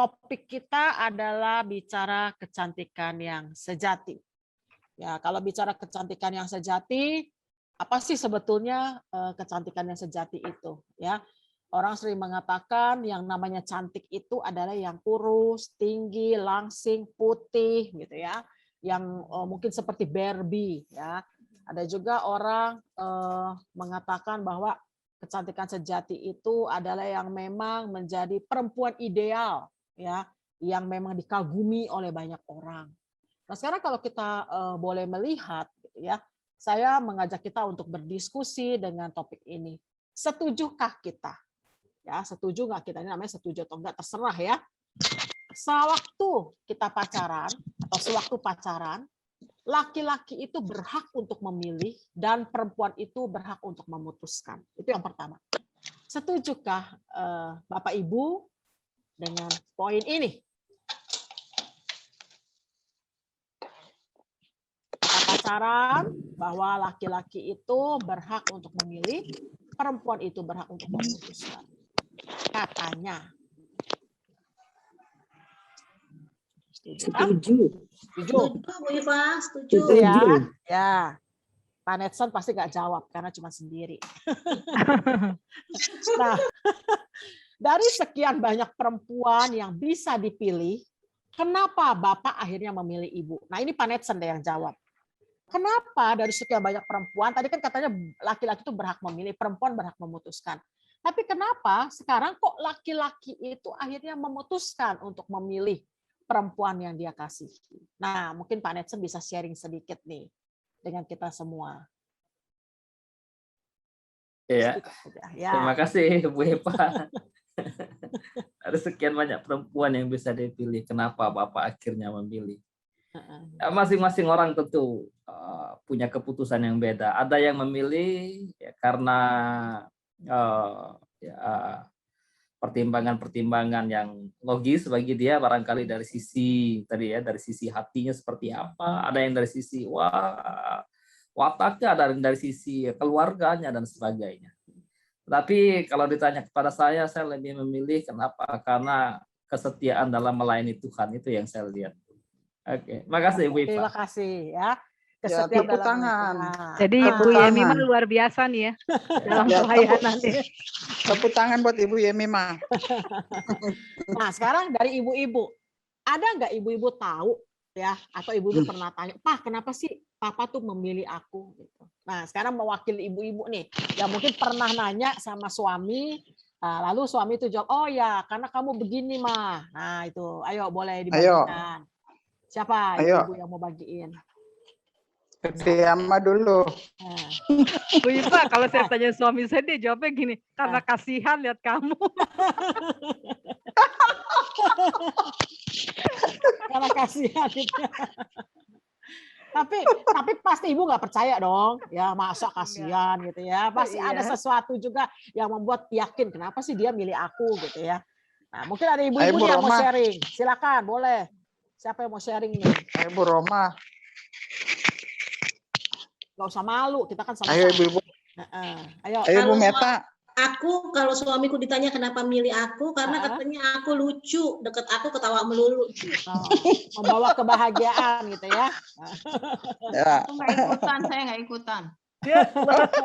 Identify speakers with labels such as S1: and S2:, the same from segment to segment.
S1: topik kita adalah bicara kecantikan yang sejati. Ya, kalau bicara kecantikan yang sejati, apa sih sebetulnya kecantikan yang sejati itu? Ya, orang sering mengatakan yang namanya cantik itu adalah yang kurus, tinggi, langsing, putih, gitu ya. Yang mungkin seperti Barbie, ya. Ada juga orang mengatakan bahwa kecantikan sejati itu adalah yang memang menjadi perempuan ideal, ya, yang memang dikagumi oleh banyak orang. Nah, sekarang kalau kita boleh melihat, gitu ya, saya mengajak kita untuk berdiskusi dengan topik ini. Setujukah kita? Ya, setuju nggak kita? Ini namanya setuju atau enggak, terserah ya. Sewaktu kita pacaran atau sewaktu pacaran, laki-laki itu berhak untuk memilih dan perempuan itu berhak untuk memutuskan. Itu yang pertama. Setujukah Bapak Ibu dengan poin ini? Pacaran bahwa laki-laki itu berhak untuk memilih, perempuan itu berhak untuk memutuskan. Katanya.
S2: Setuju.
S1: Setuju.
S3: Bu Iva, setuju.
S1: Setuju ya. Ya. Pak Netson pasti nggak jawab karena cuma sendiri. Nah, dari sekian banyak perempuan yang bisa dipilih, kenapa Bapak akhirnya memilih Ibu? Nah, ini Pak Netson deh yang jawab. Kenapa dari sekian banyak perempuan, tadi kan katanya laki-laki itu berhak memilih, perempuan berhak memutuskan. Tapi kenapa sekarang kok laki-laki itu akhirnya memutuskan untuk memilih perempuan yang dia kasihi? Nah, mungkin Pak Netson bisa sharing sedikit nih dengan kita semua.
S4: Ya,
S1: Ya.
S4: terima kasih Bu Eva. Ada sekian banyak perempuan yang bisa dipilih. Kenapa Bapak akhirnya memilih? Ya, masing-masing orang tentu punya keputusan yang beda. Ada yang memilih ya, karena ya, pertimbangan-pertimbangan yang logis bagi dia, barangkali dari sisi tadi ya, dari sisi hatinya seperti apa. Ada yang dari sisi wataknya, ada yang dari sisi keluarganya dan sebagainya. Tapi kalau ditanya kepada saya lebih memilih kenapa? Karena kesetiaan dalam melayani Tuhan itu yang saya lihat. Oke, makasih Bu Iva.
S1: Terima kasih ya.
S2: Ya, tepuk tangan.
S5: Jadi Ibu Yemi mah luar biasa nih ya dalam pelayanan ya.
S2: Tepuk tangan buat Ibu Yemi mah.
S1: Nah, sekarang dari ibu-ibu, ada nggak ibu-ibu tahu ya, atau ibu-ibu pernah tanya, Pak, kenapa sih Papa tuh memilih aku? Gitu. Nah, sekarang mewakili ibu-ibu nih, yang mungkin pernah nanya sama suami, lalu suami itu jawab, oh ya, karena kamu begini mah. Nah itu, ayo boleh dibagikan. Siapa ibu-ibu yang mau bagiin?
S2: Ketiama dulu.
S5: Bu Iva, kalau saya tanya suami saya, dia jawabnya gini, karena kasihan lihat kamu.
S1: Karena kasihan gitu. Tapi pasti ibu nggak percaya dong, ya masa kasihan gitu ya. Pasti ada sesuatu juga yang membuat yakin kenapa sih dia milih aku gitu ya. Nah, mungkin ada ibu-ibu yang mau sharing. Silakan, boleh. Siapa yang mau sharing nih?
S2: Ibu Roma.
S1: Gak usah malu, kita kan sama-sama.
S2: Ayo Ibu.
S1: Ayo
S2: Bu Meta.
S3: Aku kalau suamiku ditanya kenapa milih aku, karena katanya aku lucu, deket aku ketawa melulu.
S1: Membawa kebahagiaan gitu ya.
S3: Aku nggak ikutan, saya nggak ikutan.
S5: Ya,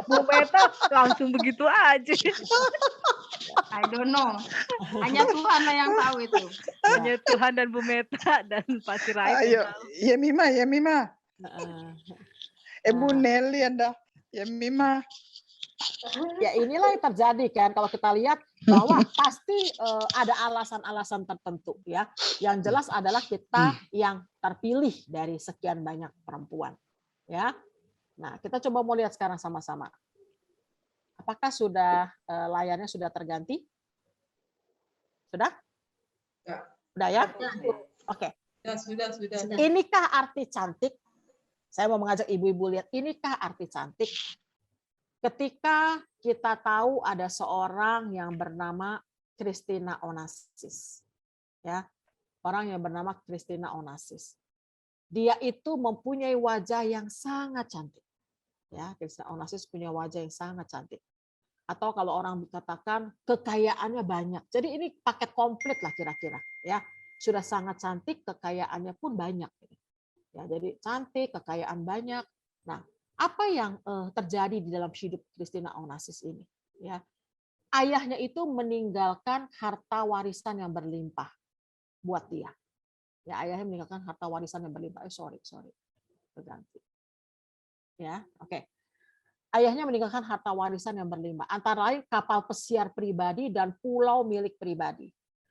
S5: Bu Meta langsung begitu aja.
S3: I don't know. Hanya Tuhan yang tahu itu.
S5: Hanya Tuhan dan Bu Meta dan Pak Sirait.
S2: Ayo, Yemi mah. Bu Nelly Anda. Yemi mah.
S1: Ya inilah yang terjadi kan kalau kita lihat bahwa pasti ada alasan-alasan tertentu ya. Yang jelas adalah kita yang terpilih dari sekian banyak perempuan ya. Nah, kita coba mau lihat sekarang sama-sama. Apakah sudah layarnya sudah terganti? Sudah?
S3: Ya.
S1: Sudah ya? Oke.
S3: Ya, sudah.
S1: Inikah arti cantik? Saya mau mengajak ibu-ibu lihat, inikah arti cantik? Ketika kita tahu ada seorang yang bernama Christina Onassis. Ya. Orang yang bernama Christina Onassis. Dia itu mempunyai wajah yang sangat cantik. Ya, Christina Onassis punya wajah yang sangat cantik. atau kalau orang dikatakan kekayaannya banyak. Jadi ini paket komplit lah kira-kira, ya. Sudah sangat cantik, kekayaannya pun banyak. Ya, jadi cantik, kekayaan banyak. Nah, apa yang terjadi di dalam hidup Christina Onassis ini? Ya, ayahnya itu meninggalkan harta warisan yang berlimpah buat dia. Ya, ayahnya meninggalkan harta warisan yang berlimpah. Sorry, berganti. Ya, oke. Ayahnya meninggalkan harta warisan yang berlimpah, antara lain kapal pesiar pribadi dan pulau milik pribadi.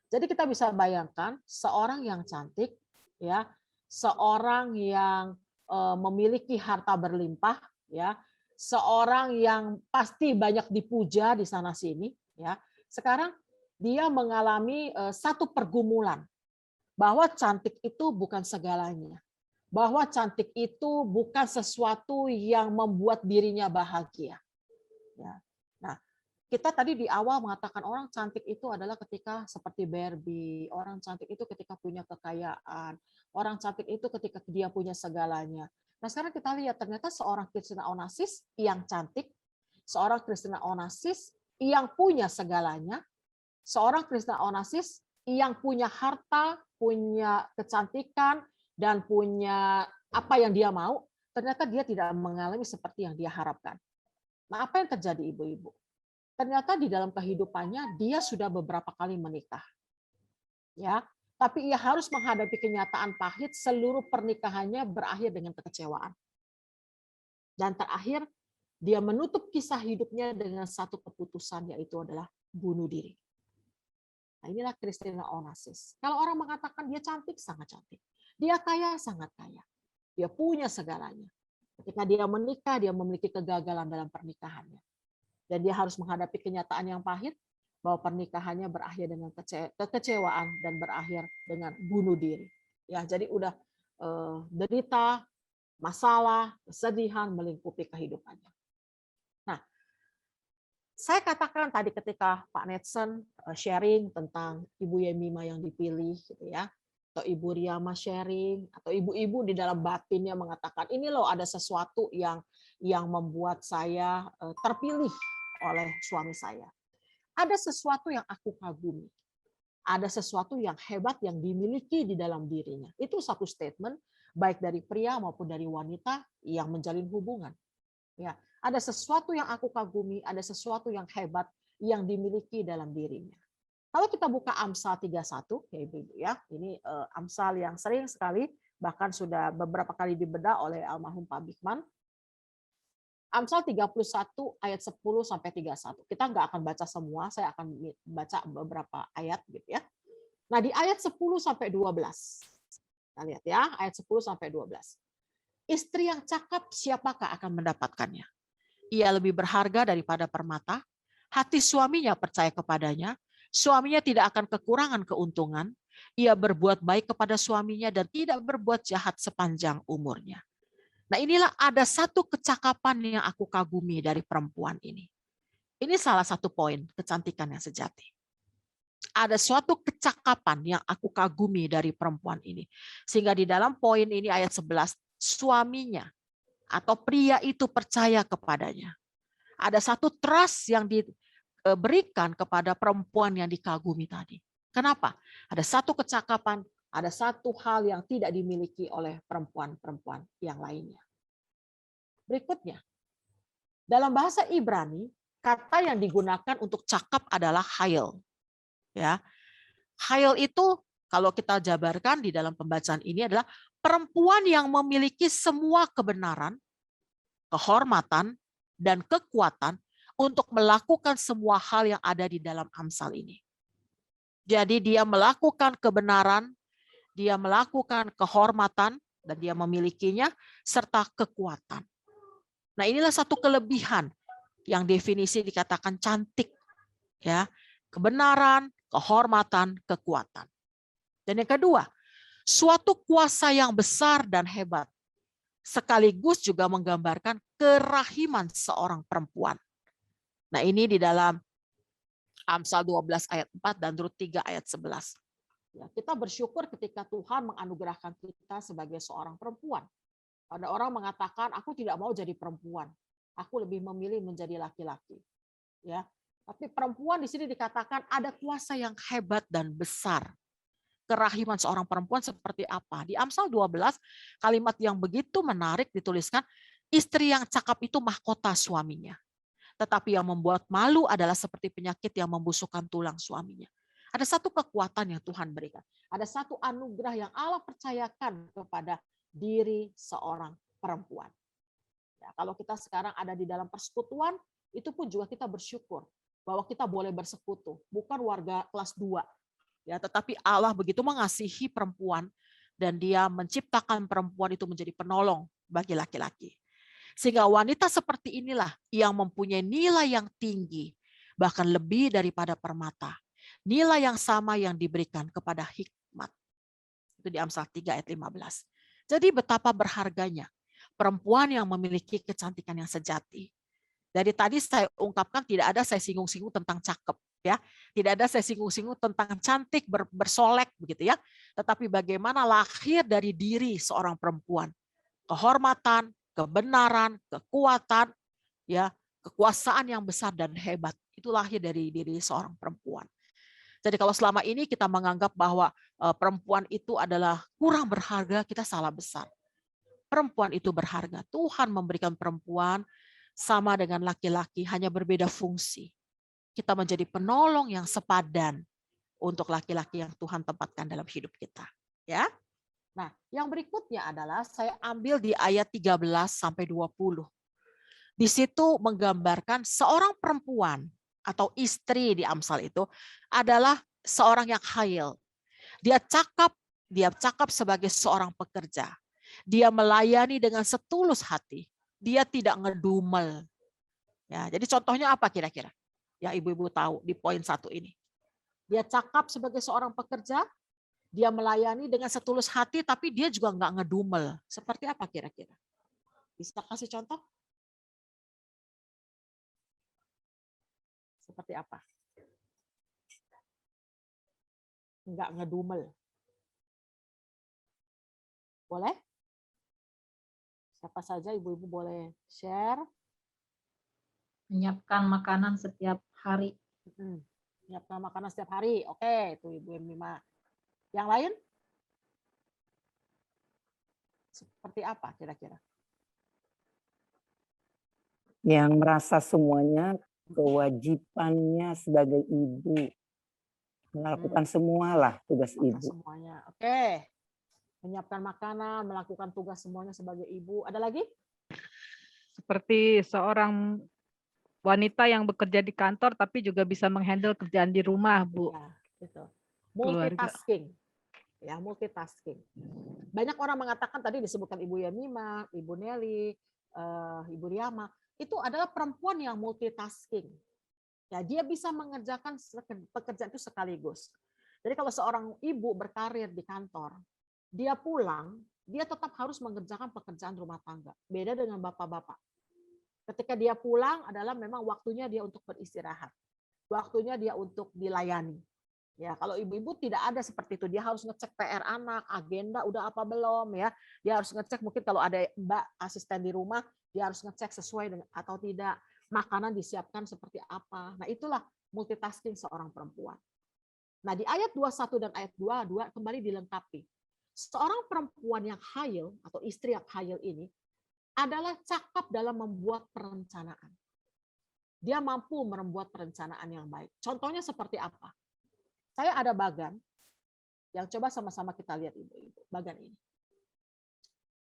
S1: Jadi kita bisa bayangkan seorang yang cantik, ya, seorang yang memiliki harta berlimpah, ya, seorang yang pasti banyak dipuja di sana sini, ya. Sekarang dia mengalami satu pergumulan bahwa cantik itu bukan segalanya. Bahwa cantik itu bukan sesuatu yang membuat dirinya bahagia. Ya. Nah, kita tadi di awal mengatakan orang cantik itu adalah ketika seperti Barbie, orang cantik itu ketika punya kekayaan, orang cantik itu ketika dia punya segalanya. Nah, sekarang kita lihat ternyata seorang Christina Onassis yang cantik, seorang Christina Onassis yang punya segalanya, seorang Christina Onassis yang punya harta, punya kecantikan, dan punya apa yang dia mau, ternyata dia tidak mengalami seperti yang dia harapkan. Nah, apa yang terjadi ibu-ibu? Ternyata di dalam kehidupannya dia sudah beberapa kali menikah. Ya, tapi ia harus menghadapi kenyataan pahit, seluruh pernikahannya berakhir dengan kekecewaan. Dan terakhir, dia menutup kisah hidupnya dengan satu keputusan, yaitu adalah bunuh diri. Nah, inilah Christina Onassis. Kalau orang mengatakan dia cantik, sangat cantik. Dia kaya, sangat kaya. Dia punya segalanya. Ketika dia menikah, dia memiliki kegagalan dalam pernikahannya. Dan dia harus menghadapi kenyataan yang pahit, bahwa pernikahannya berakhir dengan kekecewaan dan berakhir dengan bunuh diri. Ya, jadi udah derita, masalah, kesedihan melingkupi kehidupannya. Nah, saya katakan tadi ketika Pak Netson sharing tentang Ibu Yemima yang dipilih, gitu ya, atau Ibu Riama sharing, atau ibu-ibu di dalam batinnya mengatakan, ini loh ada sesuatu yang membuat saya terpilih oleh suami saya. Ada sesuatu yang aku kagumi. Ada sesuatu yang hebat yang dimiliki di dalam dirinya. Itu satu statement, baik dari pria maupun dari wanita yang menjalin hubungan. Ya, ada sesuatu yang aku kagumi, ada sesuatu yang hebat yang dimiliki dalam dirinya. Kalau kita buka Amsal 31, ya ibu-ibu ya, ini Amsal yang sering sekali, bahkan sudah beberapa kali dibedah oleh almarhum Pak Bigman. Amsal 31 ayat 10 sampai 31. Kita nggak akan baca semua, saya akan baca beberapa ayat gitu ya. Nah, di ayat 10 sampai 12. Kita lihat ya, ayat 10 sampai 12. Istri yang cakap siapakah akan mendapatkannya? Ia lebih berharga daripada permata. Hati suaminya percaya kepadanya. Suaminya tidak akan kekurangan keuntungan. Ia berbuat baik kepada suaminya dan tidak berbuat jahat sepanjang umurnya. Nah, inilah ada satu kecakapan yang aku kagumi dari perempuan ini. Ini salah satu poin kecantikan yang sejati. Ada suatu kecakapan yang aku kagumi dari perempuan ini. Sehingga di dalam poin ini ayat 11, suaminya atau pria itu percaya kepadanya. Ada satu trust yang diberikan kepada perempuan yang dikagumi tadi. Kenapa? Ada satu kecakapan, ada satu hal yang tidak dimiliki oleh perempuan-perempuan yang lainnya. Berikutnya, dalam bahasa Ibrani, kata yang digunakan untuk cakap adalah hayel. Ya, hayel itu kalau kita jabarkan di dalam pembacaan ini adalah perempuan yang memiliki semua kebenaran, kehormatan, dan kekuatan untuk melakukan semua hal yang ada di dalam Amsal ini. Jadi dia melakukan kebenaran, dia melakukan kehormatan, dan dia memilikinya, serta kekuatan. Nah, inilah satu kelebihan yang definisi dikatakan cantik. Ya, kebenaran, kehormatan, kekuatan. Dan yang kedua, suatu kuasa yang besar dan hebat, sekaligus juga menggambarkan kerahiman seorang perempuan. Nah, ini di dalam Amsal 12 ayat 4 dan Rut 3 ayat 11. Ya, kita bersyukur ketika Tuhan menganugerahkan kita sebagai seorang perempuan. Ada orang mengatakan, aku tidak mau jadi perempuan. Aku lebih memilih menjadi laki-laki. ya. Tapi perempuan di sini dikatakan ada kuasa yang hebat dan besar. Kerahiman seorang perempuan seperti apa? Di Amsal 12 kalimat yang begitu menarik dituliskan, istri yang cakap itu mahkota suaminya. Tetapi yang membuat malu adalah seperti penyakit yang membusukkan tulang suaminya. Ada satu kekuatan yang Tuhan berikan. Ada satu anugerah yang Allah percayakan kepada diri seorang perempuan. Ya, kalau kita sekarang ada di dalam persekutuan, itu pun juga kita bersyukur bahwa kita boleh bersekutu, bukan warga kelas 2. Ya, tetapi Allah begitu mengasihi perempuan dan Dia menciptakan perempuan itu menjadi penolong bagi laki-laki. Sehingga wanita seperti inilah yang mempunyai nilai yang tinggi, bahkan lebih daripada permata. Nilai yang sama yang diberikan kepada hikmat. Itu di Amsal 3 ayat 15. Jadi betapa berharganya perempuan yang memiliki kecantikan yang sejati. Dari tadi saya ungkapkan tidak ada saya singgung-singgung tentang cakep, ya. Tidak ada saya singgung-singgung tentang cantik bersolek begitu ya. Tetapi bagaimana lahir dari diri seorang perempuan, kehormatan, kebenaran, kekuatan, ya, kekuasaan yang besar dan hebat itu lahir dari diri seorang perempuan. Jadi kalau selama ini kita menganggap bahwa perempuan itu adalah kurang berharga, kita salah besar. Perempuan itu berharga. Tuhan memberikan perempuan sama dengan laki-laki, hanya berbeda fungsi. Kita menjadi penolong yang sepadan untuk laki-laki yang Tuhan tempatkan dalam hidup kita. Ya. Nah, yang berikutnya adalah saya ambil di ayat 13 sampai 20. Di situ menggambarkan seorang perempuan atau istri di Amsal itu adalah seorang yang khail. Dia cakap sebagai seorang pekerja. Dia melayani dengan setulus hati. Dia tidak ngedumel. Ya, jadi contohnya apa kira-kira? Ya, ibu-ibu tahu di poin 1 ini. Dia cakap sebagai seorang pekerja, dia melayani dengan setulus hati, tapi dia juga nggak ngedumel. Seperti apa kira-kira? Bisa kasih contoh? Seperti apa? Nggak ngedumel. Boleh? Siapa saja ibu-ibu boleh share.
S6: Menyiapkan makanan setiap hari.
S1: Menyiapkan makanan setiap hari. Oke, itu Ibu Mima. Yang lain? Seperti apa kira-kira?
S7: Yang merasa semuanya kewajibannya sebagai ibu. Melakukan semualah tugas ibu.
S1: Semuanya. Oke. Menyiapkan makanan, melakukan tugas semuanya sebagai ibu. Ada lagi?
S5: Seperti seorang wanita yang bekerja di kantor tapi juga bisa menghandle kerjaan di rumah, Bu.
S1: Ya, itu. Multitasking. Ya, multitasking. Banyak orang mengatakan tadi disebutkan Ibu Yamima, Ibu Nelly, Ibu Riama, itu adalah perempuan yang multitasking. Ya, dia bisa mengerjakan pekerjaan itu sekaligus. Jadi kalau seorang ibu berkarir di kantor, dia pulang, dia tetap harus mengerjakan pekerjaan rumah tangga. Beda dengan bapak-bapak. Ketika dia pulang adalah memang waktunya dia untuk beristirahat. Waktunya dia untuk dilayani. Ya, kalau ibu-ibu tidak ada seperti itu, dia harus ngecek PR anak, agenda udah apa belum ya. Dia harus ngecek mungkin kalau ada Mbak asisten di rumah, dia harus ngecek sesuai dengan atau tidak, makanan disiapkan seperti apa. Nah, itulah multitasking seorang perempuan. Nah, di ayat 21 dan ayat 22 kembali dilengkapi. Seorang perempuan yang khail atau istri yang khail ini adalah cakap dalam membuat perencanaan. Dia mampu membuat perencanaan yang baik. Contohnya seperti apa? Saya ada bagan yang coba sama-sama kita lihat ibu-ibu. Bagan ini.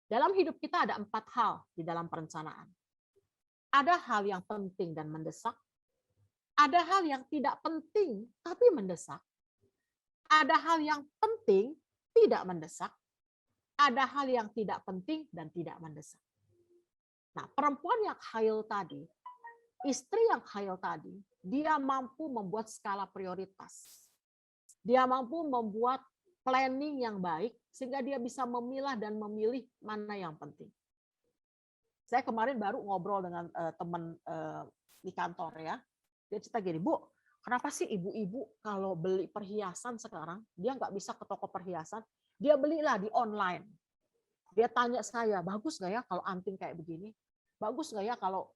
S1: Dalam hidup kita ada 4 hal di dalam perencanaan. Ada hal yang penting dan mendesak. Ada hal yang tidak penting tapi mendesak. Ada hal yang penting tidak mendesak. Ada hal yang tidak penting dan tidak mendesak. Nah, perempuan yang khail tadi, istri yang khail tadi, dia mampu membuat skala prioritas. Dia mampu membuat planning yang baik sehingga dia bisa memilah dan memilih mana yang penting. Saya kemarin baru ngobrol dengan teman di kantor ya. Dia cerita gini, Bu, kenapa sih ibu-ibu kalau beli perhiasan sekarang, dia nggak bisa ke toko perhiasan, dia belilah di online. Dia tanya saya, bagus nggak ya kalau anting kayak begini? Bagus nggak ya kalau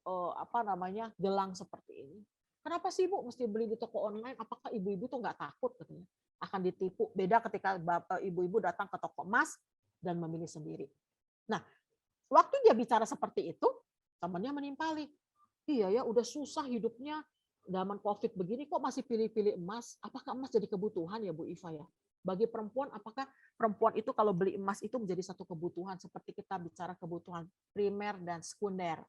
S1: gelang seperti ini? Kenapa sih Ibu mesti beli di toko online? Apakah ibu-ibu tuh nggak takut katanya akan ditipu? Beda ketika ibu-ibu datang ke toko emas dan memilih sendiri. Nah, waktu dia bicara seperti itu, temannya menimpali. Iya ya, udah susah hidupnya zaman COVID begini kok masih pilih-pilih emas? Apakah emas jadi kebutuhan ya Bu Iva ya? Bagi perempuan, apakah perempuan itu kalau beli emas itu menjadi satu kebutuhan seperti kita bicara kebutuhan primer dan sekunder?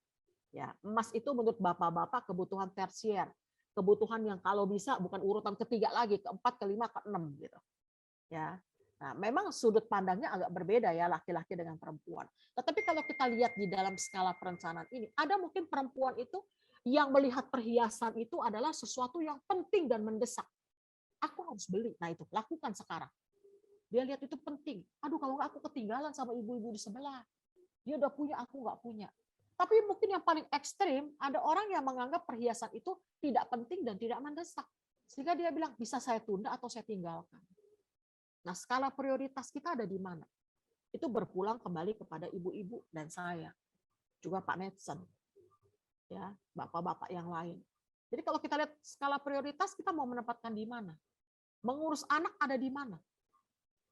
S1: Ya, emas itu menurut bapak-bapak kebutuhan tersier, kebutuhan yang kalau bisa bukan urutan ketiga lagi, keempat, kelima, keenam gitu. Ya. Nah, memang sudut pandangnya agak berbeda ya laki-laki dengan perempuan. Tetapi kalau kita lihat di dalam skala perencanaan ini, ada mungkin perempuan itu yang melihat perhiasan itu adalah sesuatu yang penting dan mendesak. Aku harus beli. Nah, itu lakukan sekarang. Dia lihat itu penting. Aduh, kalau nggak aku ketinggalan sama ibu-ibu di sebelah. Dia udah punya, aku nggak punya. Tapi mungkin yang paling ekstrim, ada orang yang menganggap perhiasan itu tidak penting dan tidak mendesak. Sehingga dia bilang, bisa saya tunda atau saya tinggalkan. Nah, skala prioritas kita ada di mana? Itu berpulang kembali kepada ibu-ibu dan saya. Juga Pak Netson. Ya, bapak-bapak yang lain. Jadi kalau kita lihat skala prioritas, kita mau menempatkan di mana? Mengurus anak ada di mana?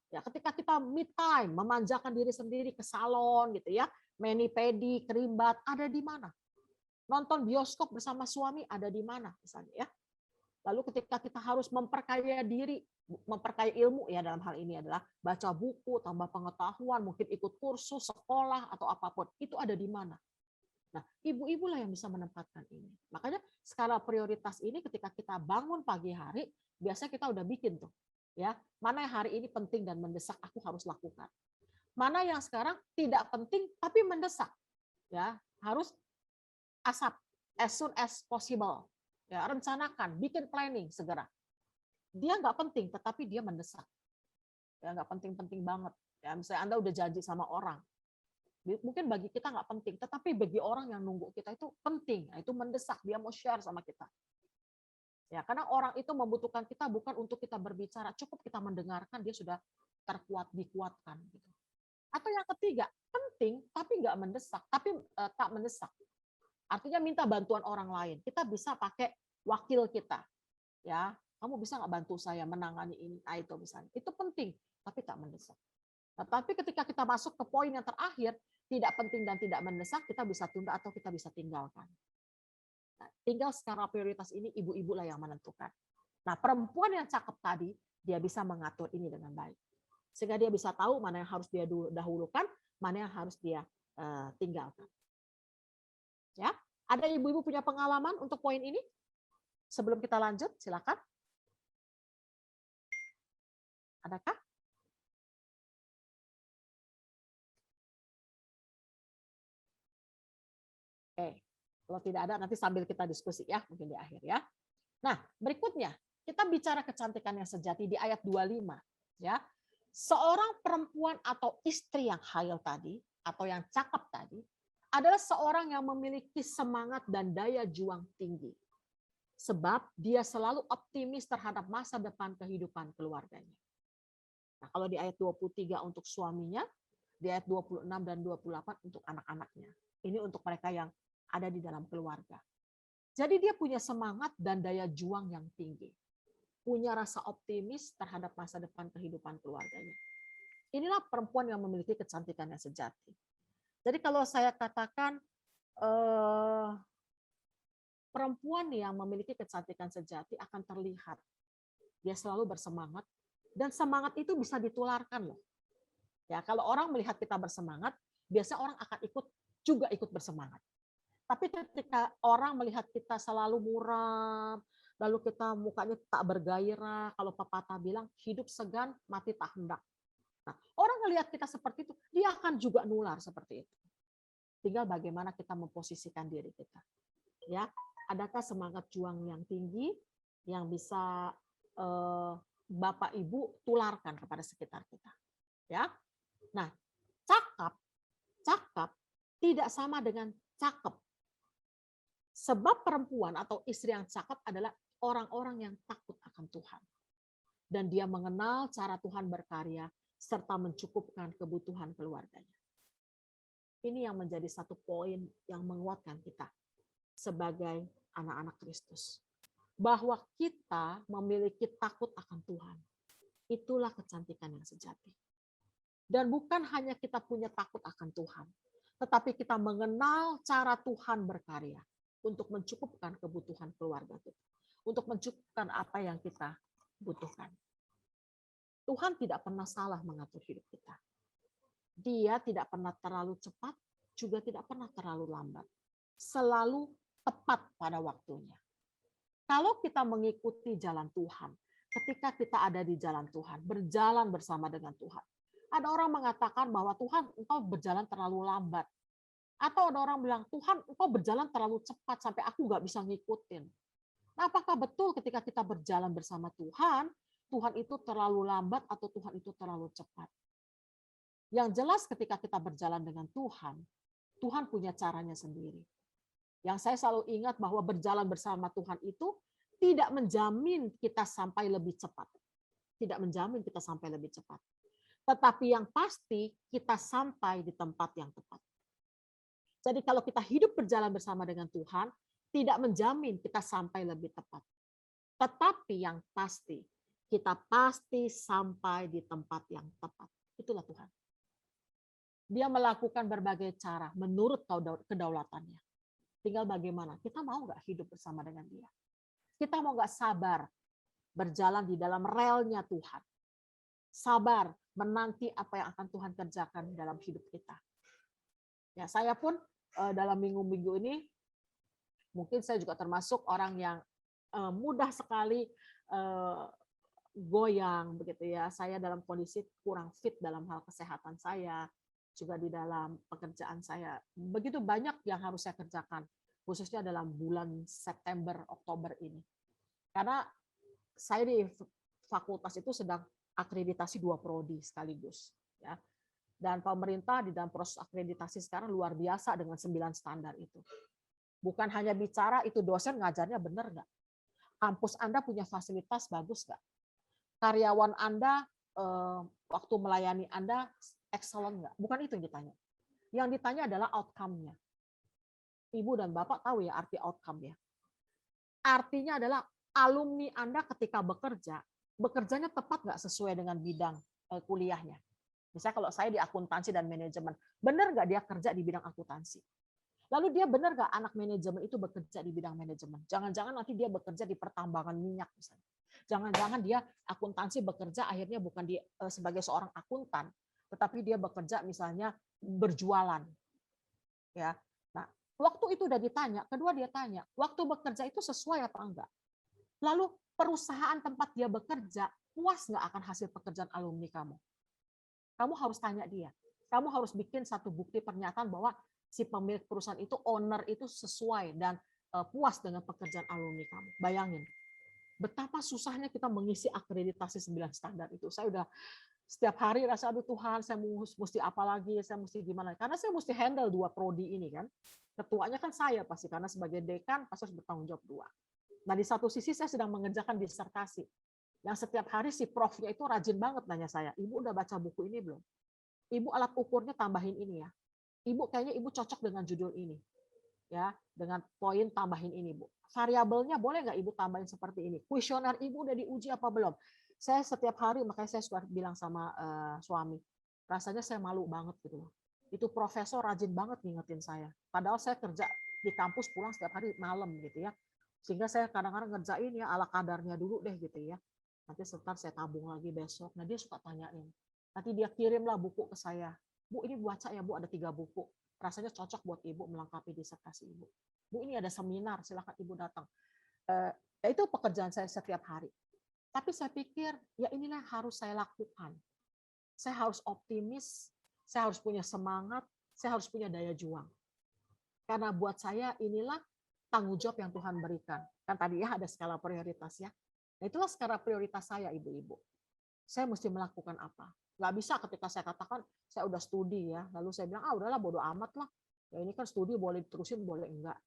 S1: Ya, ketika kita me time, memanjakan diri sendiri ke salon gitu ya, mani-pedi, kerimbat, ada di mana? Nonton bioskop bersama suami ada di mana misalnya ya. Lalu ketika kita harus memperkaya diri, memperkaya ilmu ya dalam hal ini adalah baca buku, tambah pengetahuan, mungkin ikut kursus, sekolah atau apapun, itu ada di mana? Nah, ibu-ibu lah yang bisa menempatkan ini. Makanya skala prioritas ini ketika kita bangun pagi hari, biasanya kita udah bikin tuh. Ya, mana yang hari ini penting dan mendesak aku harus lakukan. Mana yang sekarang tidak penting tapi mendesak. Ya, harus ASAP, as soon as possible. Ya, rencanakan, bikin planning segera. Dia nggak penting tetapi dia mendesak. Ya, nggak penting-penting banget. Ya, misalnya Anda udah janji sama orang, mungkin bagi kita nggak penting, tetapi bagi orang yang nunggu kita itu penting. Nah, itu mendesak, dia mau share sama kita. Ya, karena orang itu membutuhkan kita bukan untuk kita berbicara, cukup kita mendengarkan dia sudah dikuatkan gitu. Atau yang ketiga, penting tapi nggak mendesak, tapi tak mendesak. Artinya minta bantuan orang lain. Kita bisa pakai wakil kita. Ya, kamu bisa nggak bantu saya menangani ini? Nah, itu misalnya. Itu penting tapi tak mendesak. Nah, tapi ketika kita masuk ke poin yang terakhir, tidak penting dan tidak mendesak, kita bisa tunda atau kita bisa tinggalkan. Nah, tinggal skala prioritas ini ibu-ibu lah yang menentukan. Nah, perempuan yang cakep tadi, dia bisa mengatur ini dengan baik. Sehingga dia bisa tahu mana yang harus dia dahulukan, mana yang harus dia tinggalkan. Ya, ada ibu-ibu punya pengalaman untuk poin ini? Sebelum kita lanjut, silakan. Adakah? Oke. Kalau tidak ada, nanti sambil kita diskusi ya, mungkin di akhir ya. Nah, berikutnya, kita bicara kecantikan yang sejati di ayat 25. Ya. Seorang perempuan atau istri yang khail tadi, atau yang cakep tadi, adalah seorang yang memiliki semangat dan daya juang tinggi. Sebab dia selalu optimis terhadap masa depan kehidupan keluarganya. Nah, kalau di ayat 23 untuk suaminya, di ayat 26 dan 28 untuk anak-anaknya. Ini untuk mereka yang ada di dalam keluarga. Jadi dia punya semangat dan daya juang yang tinggi. Punya rasa optimis terhadap masa depan kehidupan keluarganya. Inilah perempuan yang memiliki kecantikan yang sejati. Jadi kalau saya katakan perempuan yang memiliki kecantikan sejati akan terlihat. Dia selalu bersemangat dan semangat itu bisa ditularkan loh. Ya, kalau orang melihat kita bersemangat, biasanya orang akan ikut bersemangat. Tapi ketika orang melihat kita selalu muram, lalu kita mukanya tak bergairah, kalau pepatah bilang hidup segan, mati tak hendak. Nah, orang melihat kita seperti itu, dia akan juga nular seperti itu. Tinggal bagaimana kita memposisikan diri kita. Ya, adakah semangat juang yang tinggi yang bisa Bapak Ibu tularkan kepada sekitar kita? Ya. Nah, cakep tidak sama dengan cakep. Sebab perempuan atau istri yang cakep adalah orang-orang yang takut akan Tuhan. Dan dia mengenal cara Tuhan berkarya serta mencukupkan kebutuhan keluarganya. Ini yang menjadi satu poin yang menguatkan kita sebagai anak-anak Kristus. bahwa kita memiliki takut akan Tuhan. Itulah kecantikan yang sejati. Dan bukan hanya kita punya takut akan Tuhan, tetapi kita mengenal cara Tuhan berkarya untuk mencukupkan kebutuhan keluarga kita, untuk mencukupkan apa yang kita butuhkan. Tuhan tidak pernah salah mengatur hidup kita. Dia tidak pernah terlalu cepat, juga tidak pernah terlalu lambat. Selalu tepat pada waktunya. Kalau kita mengikuti jalan Tuhan, ketika kita ada di jalan Tuhan, berjalan bersama dengan Tuhan, ada orang mengatakan bahwa Tuhan, engkau berjalan terlalu lambat. Atau ada orang bilang, Tuhan, engkau berjalan terlalu cepat sampai aku nggak bisa ngikutin. Nah, apakah betul ketika kita berjalan bersama Tuhan, Tuhan itu terlalu lambat atau Tuhan itu terlalu cepat? Yang jelas ketika kita berjalan dengan Tuhan, Tuhan punya caranya sendiri. Yang saya selalu ingat bahwa berjalan bersama Tuhan itu tidak menjamin kita sampai lebih cepat. Tidak menjamin kita sampai lebih cepat. Tetapi yang pasti kita sampai di tempat yang tepat. Jadi kalau kita hidup berjalan bersama dengan Tuhan, tidak menjamin kita sampai lebih tepat. Tetapi yang pasti, kita pasti sampai di tempat yang tepat. Itulah Tuhan. Dia melakukan berbagai cara menurut kedaulatannya. Tinggal bagaimana, kita mau nggak hidup bersama dengan dia. Kita mau nggak sabar berjalan di dalam relnya Tuhan. Sabar menanti apa yang akan Tuhan kerjakan dalam hidup kita. Ya, saya pun dalam minggu-minggu ini, mungkin saya juga termasuk orang yang mudah sekali goyang begitu ya. Saya dalam kondisi kurang fit dalam hal kesehatan saya, juga di dalam pekerjaan saya. Begitu banyak yang harus saya kerjakan, khususnya dalam bulan September, Oktober ini. Karena saya di fakultas itu sedang akreditasi 2 prodi sekaligus. Ya. Dan pemerintah di dalam proses akreditasi sekarang luar biasa dengan 9 standar itu. Bukan hanya bicara itu dosen ngajarnya benar nggak? Kampus Anda punya fasilitas bagus nggak? Karyawan Anda waktu melayani Anda excellent nggak? Bukan itu yang ditanya. Yang ditanya adalah outcome-nya. Ibu dan Bapak tahu ya arti outcome ya. Artinya adalah alumni Anda ketika bekerja, bekerjanya tepat nggak sesuai dengan bidang kuliahnya. Misalnya kalau saya di akuntansi dan manajemen, benar nggak dia kerja di bidang akuntansi? Lalu dia benar nggak anak manajemen itu bekerja di bidang manajemen? Jangan-jangan nanti dia bekerja di pertambangan minyak misalnya. Jangan-jangan dia akuntansi bekerja akhirnya bukan sebagai seorang akuntan, tetapi dia bekerja misalnya berjualan. Ya. Nah, waktu itu udah ditanya, kedua dia tanya, waktu bekerja itu sesuai apa enggak? Lalu perusahaan tempat dia bekerja puas nggak akan hasil pekerjaan alumni kamu? Kamu harus tanya dia. Kamu harus bikin satu bukti pernyataan bahwa si pemilik perusahaan itu, owner itu sesuai dan puas dengan pekerjaan alumni kamu. Bayangin, betapa susahnya kita mengisi akreditasi 9 standar itu. Saya udah setiap hari rasa, aduh Tuhan, saya mesti apa lagi, saya mesti gimana. Karena saya mesti handle 2 prodi ini kan. Ketuanya kan saya pasti, karena sebagai dekan pasti harus bertanggung jawab 2. Nah di satu sisi saya sedang mengerjakan disertasi. Yang setiap hari si profnya itu rajin banget nanya saya, Ibu udah baca buku ini belum? Ibu alat ukurnya tambahin ini ya. Ibu kayaknya Ibu cocok dengan judul ini. Ya, dengan poin tambahin ini, Bu. Variabelnya boleh nggak Ibu tambahin seperti ini? Kuesioner Ibu udah diuji apa belum? Saya setiap hari, makanya saya suka bilang sama suami, rasanya saya malu banget gitu loh. Itu profesor rajin banget ngingetin saya. Padahal saya kerja di kampus pulang setiap hari malam gitu ya. Sehingga saya kadang-kadang ngerjain ya ala kadarnya dulu deh gitu ya. Nanti sebentar saya tabung lagi besok. Nah dia suka tanyain. Nanti dia kirimlah buku ke saya. Bu ini baca ya Bu, ada 3 buku. Rasanya cocok buat Ibu melengkapi disertasi Ibu. Bu ini ada seminar, silakan Ibu datang. Ya itu pekerjaan saya setiap hari. Tapi saya pikir ya inilah yang harus saya lakukan. Saya harus optimis, saya harus punya semangat, saya harus punya daya juang. Karena buat saya inilah tanggung jawab yang Tuhan berikan. Kan tadi ya ada skala prioritas ya. Nah itulah skala prioritas saya ibu-ibu. Saya mesti melakukan apa? Nggak bisa ketika saya katakan saya udah studi ya, lalu saya bilang udahlah bodo amat lah. Ya ini kan studi boleh diterusin boleh enggak.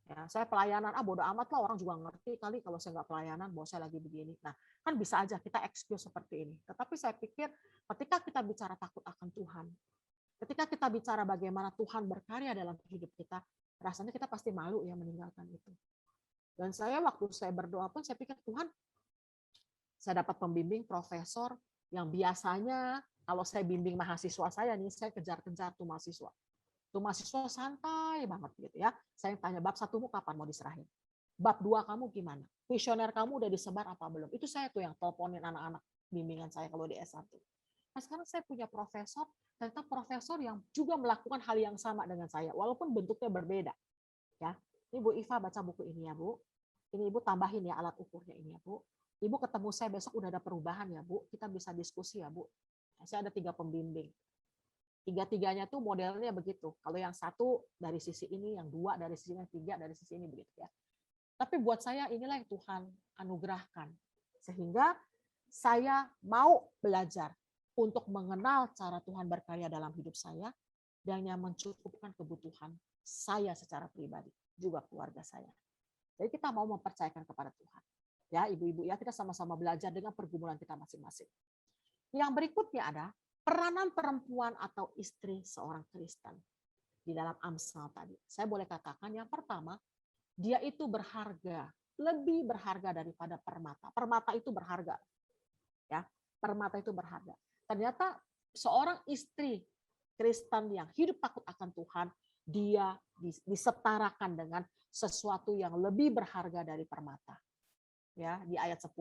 S1: Ya, saya pelayanan bodo amat lah, orang juga ngerti kali kalau saya nggak pelayanan bahwa saya lagi begini. Nah kan bisa aja kita excuse seperti ini. Tetapi saya pikir ketika kita bicara takut akan Tuhan, ketika kita bicara bagaimana Tuhan berkarya dalam hidup kita, rasanya kita pasti malu ya meninggalkan itu. Dan saya waktu saya berdoa pun saya pikir, Tuhan, saya dapat pembimbing profesor yang biasanya kalau saya bimbing mahasiswa saya nih, saya kejar-kejar tuh mahasiswa. Tuh mahasiswa santai banget gitu ya. Saya tanya, bab 1-mu kapan mau diserahin? Bab 2 kamu gimana? Kuesioner kamu udah disebar apa belum? Itu saya tuh yang teleponin anak-anak bimbingan saya kalau di S1. Nah sekarang saya punya profesor, ternyata profesor yang juga melakukan hal yang sama dengan saya, walaupun bentuknya berbeda. Ya, ini Bu Iva baca buku ini ya Bu. Ini Ibu tambahin ya alat ukurnya ini ya Bu. Ibu ketemu saya besok udah ada perubahan ya Bu. Kita bisa diskusi ya Bu. Nah, saya ada 3 pembimbing. 3-tiganya tuh modelnya begitu. Kalau yang 1 dari sisi ini, yang 2 dari sisi ini, yang 3 dari sisi ini begitu ya. Tapi buat saya inilah yang Tuhan anugerahkan. Sehingga saya mau belajar untuk mengenal cara Tuhan berkarya dalam hidup saya dan yang mencukupkan kebutuhan saya secara pribadi, juga keluarga saya. Jadi kita mau mempercayakan kepada Tuhan. Ya, ibu-ibu ya, kita sama-sama belajar dengan pergumulan kita masing-masing. Yang berikutnya ada peranan perempuan atau istri seorang Kristen di dalam Amsal tadi. Saya boleh katakan yang pertama, dia itu berharga, lebih berharga daripada permata. Permata itu berharga. Ya, permata itu berharga. Ternyata seorang istri Kristen yang hidup takut akan Tuhan, dia disetarakan dengan sesuatu yang lebih berharga dari permata. Ya, di ayat 10.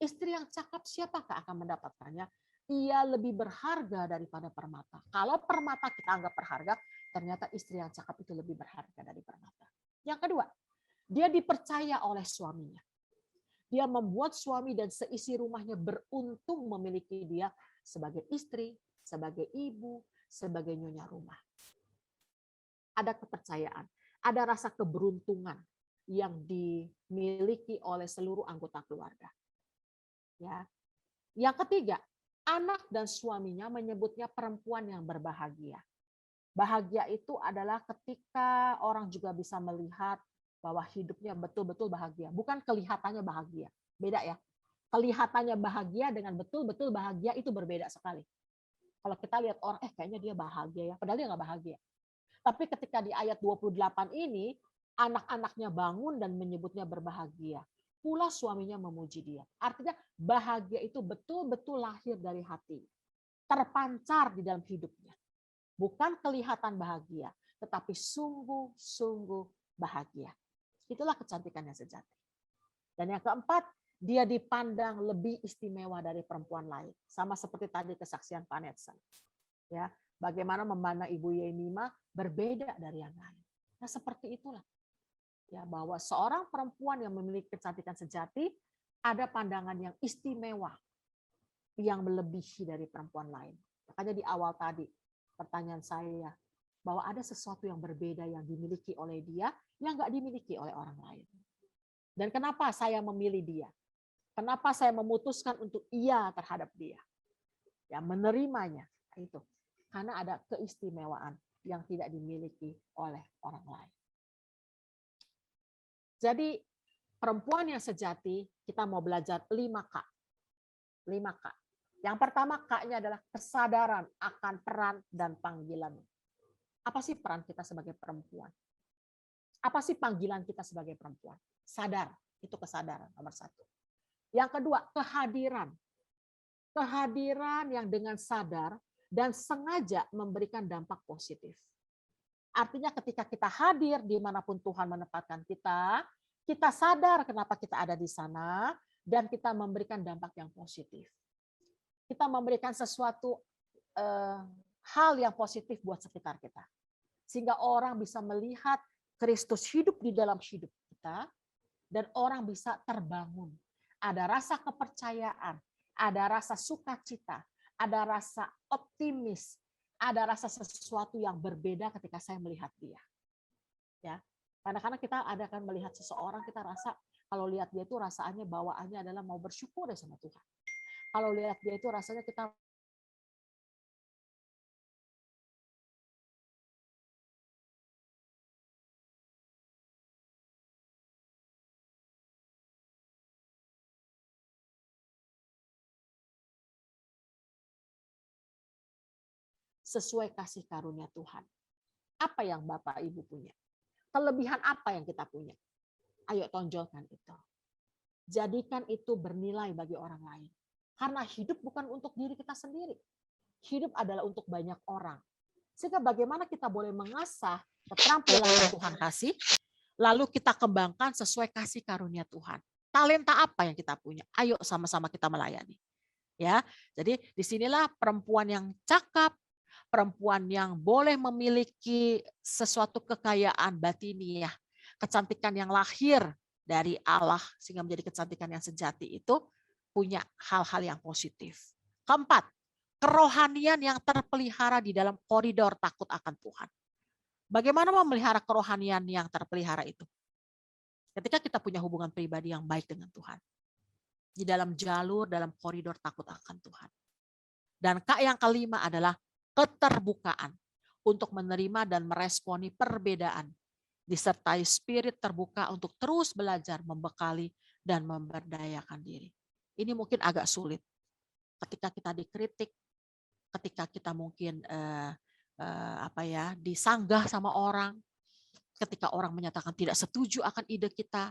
S1: Istri yang cakap siapakah akan mendapatkannya? Ia lebih berharga daripada permata. Kalau permata kita anggap berharga, ternyata istri yang cakap itu lebih berharga dari permata. Yang kedua, dia dipercaya oleh suaminya. Dia membuat suami dan seisi rumahnya beruntung memiliki dia sebagai istri, sebagai ibu, sebagai nyonya rumah. Ada kepercayaan, ada rasa keberuntungan yang dimiliki oleh seluruh anggota keluarga. Ya. Yang ketiga, anak dan suaminya menyebutnya perempuan yang berbahagia. Bahagia itu adalah ketika orang juga bisa melihat bahwa hidupnya betul-betul bahagia. Bukan kelihatannya bahagia. Beda ya. Kelihatannya bahagia dengan betul-betul bahagia itu berbeda sekali. Kalau kita lihat orang, kayaknya dia bahagia ya. Padahal dia nggak bahagia. Tapi ketika di ayat 28 ini, anak-anaknya bangun dan menyebutnya berbahagia. Pula suaminya memuji dia. Artinya bahagia itu betul-betul lahir dari hati. Terpancar di dalam hidupnya. Bukan kelihatan bahagia, tetapi sungguh-sungguh bahagia. Itulah kecantikan yang sejati. Dan yang keempat, dia dipandang lebih istimewa dari perempuan lain. Sama seperti tadi kesaksian Pak Netsen. Ya, bagaimana memandang Ibu Yemima berbeda dari yang lain. Nah, seperti itulah. Ya, bahwa seorang perempuan yang memiliki kecantikan sejati ada pandangan yang istimewa yang melebihi dari perempuan lain. Makanya di awal tadi pertanyaan saya bahwa ada sesuatu yang berbeda yang dimiliki oleh dia yang nggak dimiliki oleh orang lain. Dan kenapa saya memilih dia? Kenapa saya memutuskan untuk iya terhadap dia? Ya, menerimanya itu karena ada keistimewaan yang tidak dimiliki oleh orang lain. Jadi perempuan yang sejati kita mau belajar 5K. 5K. Yang pertama K-nya adalah kesadaran akan peran dan panggilan. Apa sih peran kita sebagai perempuan? Apa sih panggilan kita sebagai perempuan? Sadar, itu kesadaran nomor 1. Yang kedua, kehadiran. Kehadiran yang dengan sadar dan sengaja memberikan dampak positif. Artinya ketika kita hadir dimanapun Tuhan menempatkan kita, kita sadar kenapa kita ada di sana, dan kita memberikan dampak yang positif. Kita memberikan sesuatu hal yang positif buat sekitar kita. Sehingga orang bisa melihat Kristus hidup di dalam hidup kita, dan orang bisa terbangun. Ada rasa kepercayaan, ada rasa sukacita, ada rasa optimis, ada rasa sesuatu yang berbeda ketika saya melihat dia. Ya, kadang-kadang kita akan melihat seseorang, kita rasa kalau lihat dia itu rasanya bawaannya adalah mau bersyukur ya sama Tuhan. Kalau lihat dia itu rasanya kita sesuai kasih karunia Tuhan. Apa yang Bapak Ibu punya? Kelebihan apa yang kita punya? Ayo tonjolkan itu. Jadikan itu bernilai bagi orang lain. Karena hidup bukan untuk diri kita sendiri. Hidup adalah untuk banyak orang. Sehingga bagaimana kita boleh mengasah keterampilan yang Tuhan kasih, lalu kita kembangkan sesuai kasih karunia Tuhan. Talenta apa yang kita punya? Ayo sama-sama kita melayani. Ya, jadi disinilah perempuan yang cakap, perempuan yang boleh memiliki sesuatu kekayaan batiniah, kecantikan yang lahir dari Allah sehingga menjadi kecantikan yang sejati itu punya hal-hal yang positif. Keempat, kerohanian yang terpelihara di dalam koridor takut akan Tuhan. Bagaimana memelihara kerohanian yang terpelihara itu? Ketika kita punya hubungan pribadi yang baik dengan Tuhan. Di dalam jalur, dalam koridor takut akan Tuhan. Dan yang kelima adalah keterbukaan untuk menerima dan meresponi perbedaan. Disertai spirit terbuka untuk terus belajar, membekali, dan memberdayakan diri. Ini mungkin agak sulit. Ketika kita dikritik, ketika kita mungkin disanggah sama orang, ketika orang menyatakan tidak setuju akan ide kita,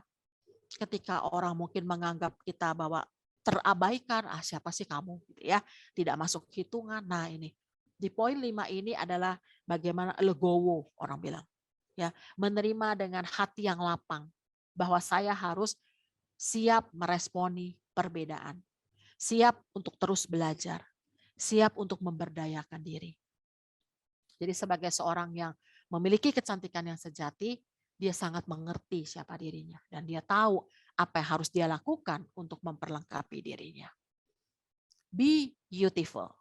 S1: ketika orang mungkin menganggap kita bahwa terabaikan, siapa sih kamu, gitu ya, tidak masuk hitungan. Nah ini di poin 5 ini adalah bagaimana legowo, orang bilang, ya, menerima dengan hati yang lapang bahwa saya harus siap meresponi perbedaan, siap untuk terus belajar, siap untuk memberdayakan diri. Jadi sebagai seorang yang memiliki kecantikan yang sejati, dia sangat mengerti siapa dirinya dan dia tahu apa yang harus dia lakukan untuk memperlengkapi dirinya. Be beautiful.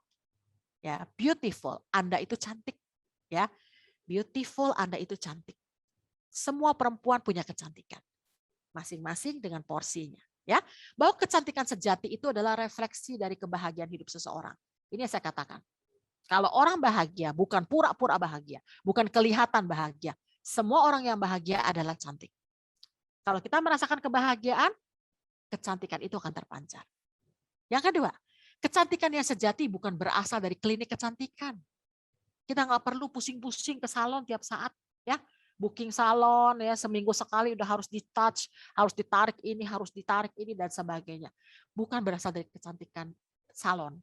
S1: Ya, beautiful, Anda itu cantik, ya. Beautiful, Anda itu cantik. Semua perempuan punya kecantikan. Masing-masing dengan porsinya, ya. Bahwa kecantikan sejati itu adalah refleksi dari kebahagiaan hidup seseorang. Ini yang saya katakan. Kalau orang bahagia bukan pura-pura bahagia, bukan kelihatan bahagia. Semua orang yang bahagia adalah cantik. Kalau kita merasakan kebahagiaan, kecantikan itu akan terpancar. Yang kedua, kecantikan yang sejati bukan berasal dari klinik kecantikan. Kita nggak perlu pusing-pusing ke salon tiap saat, ya. Booking salon ya seminggu sekali udah harus di-touch, harus ditarik ini dan sebagainya. Bukan berasal dari kecantikan salon.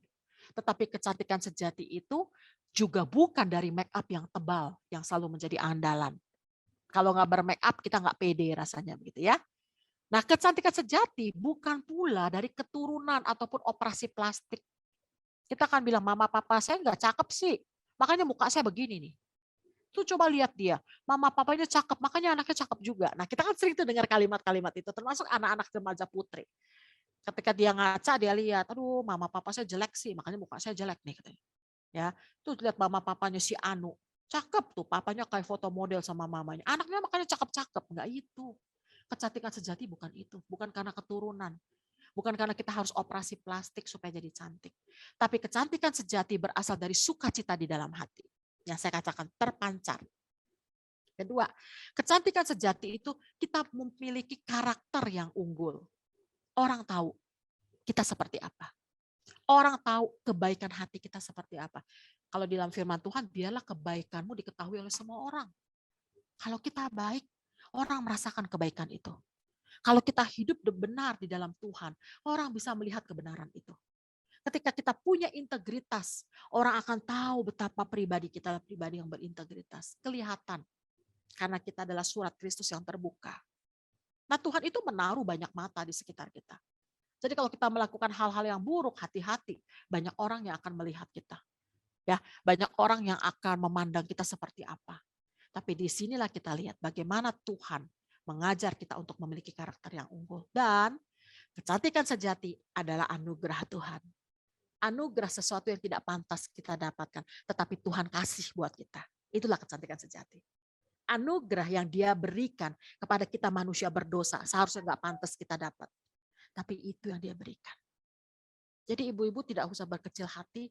S1: Tetapi kecantikan sejati itu juga bukan dari make up yang tebal yang selalu menjadi andalan. Kalau nggak bermake up kita nggak pede rasanya begitu ya. Nah, kecantikan sejati bukan pula dari keturunan ataupun operasi plastik. Kita akan bilang mama papa saya nggak cakep sih, makanya muka saya begini nih. Tuh coba lihat dia, mama papanya cakep, makanya anaknya cakep juga. Nah, kita kan sering tuh dengar kalimat-kalimat itu, termasuk anak-anak remaja putri. Ketika dia ngaca, dia lihat, aduh mama papa saya jelek sih, makanya muka saya jelek nih katanya. Ya, tuh lihat mama papanya si Anu, cakep tuh, papanya kayak foto model sama mamanya. Anaknya makanya cakep-cakep, enggak itu. Kecantikan sejati bukan itu, bukan karena keturunan. Bukan karena kita harus operasi plastik supaya jadi cantik. Tapi kecantikan sejati berasal dari sukacita di dalam hati. Yang saya katakan terpancar. Kedua, kecantikan sejati itu kita memiliki karakter yang unggul. Orang tahu kita seperti apa. Orang tahu kebaikan hati kita seperti apa. Kalau di dalam firman Tuhan, biarlah kebaikanmu diketahui oleh semua orang. Kalau kita baik, orang merasakan kebaikan itu. Kalau kita hidup benar di dalam Tuhan, orang bisa melihat kebenaran itu. Ketika kita punya integritas, orang akan tahu betapa pribadi kita adalah pribadi yang berintegritas. Kelihatan. Karena kita adalah surat Kristus yang terbuka. Nah, Tuhan itu menaruh banyak mata di sekitar kita. Jadi kalau kita melakukan hal-hal yang buruk, hati-hati. Banyak orang yang akan melihat kita. Ya, banyak orang yang akan memandang kita seperti apa. Tapi di sinilah kita lihat bagaimana Tuhan mengajar kita untuk memiliki karakter yang unggul. Dan kecantikan sejati adalah anugerah Tuhan. Anugerah sesuatu yang tidak pantas kita dapatkan, tetapi Tuhan kasih buat kita. Itulah kecantikan sejati. Anugerah yang Dia berikan kepada kita manusia berdosa, seharusnya nggak pantas kita dapat. Tapi itu yang Dia berikan. Jadi ibu-ibu tidak usah berkecil hati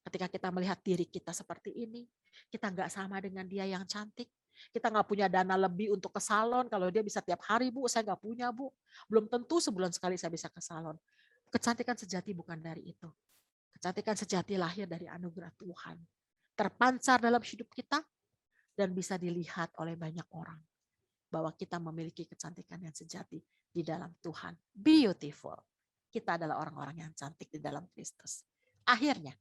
S1: ketika kita melihat diri kita seperti ini. Kita nggak sama dengan dia yang cantik. Kita nggak punya dana lebih untuk ke salon. Kalau dia bisa tiap hari, Bu, saya nggak punya, Bu. Belum tentu sebulan sekali saya bisa ke salon. Kecantikan sejati bukan dari itu. Kecantikan sejati lahir dari anugerah Tuhan. Terpancar dalam hidup kita dan bisa dilihat oleh banyak orang. bahwa kita memiliki kecantikan yang sejati di dalam Tuhan. Beautiful. Kita adalah orang-orang yang cantik di dalam Kristus. Akhirnya,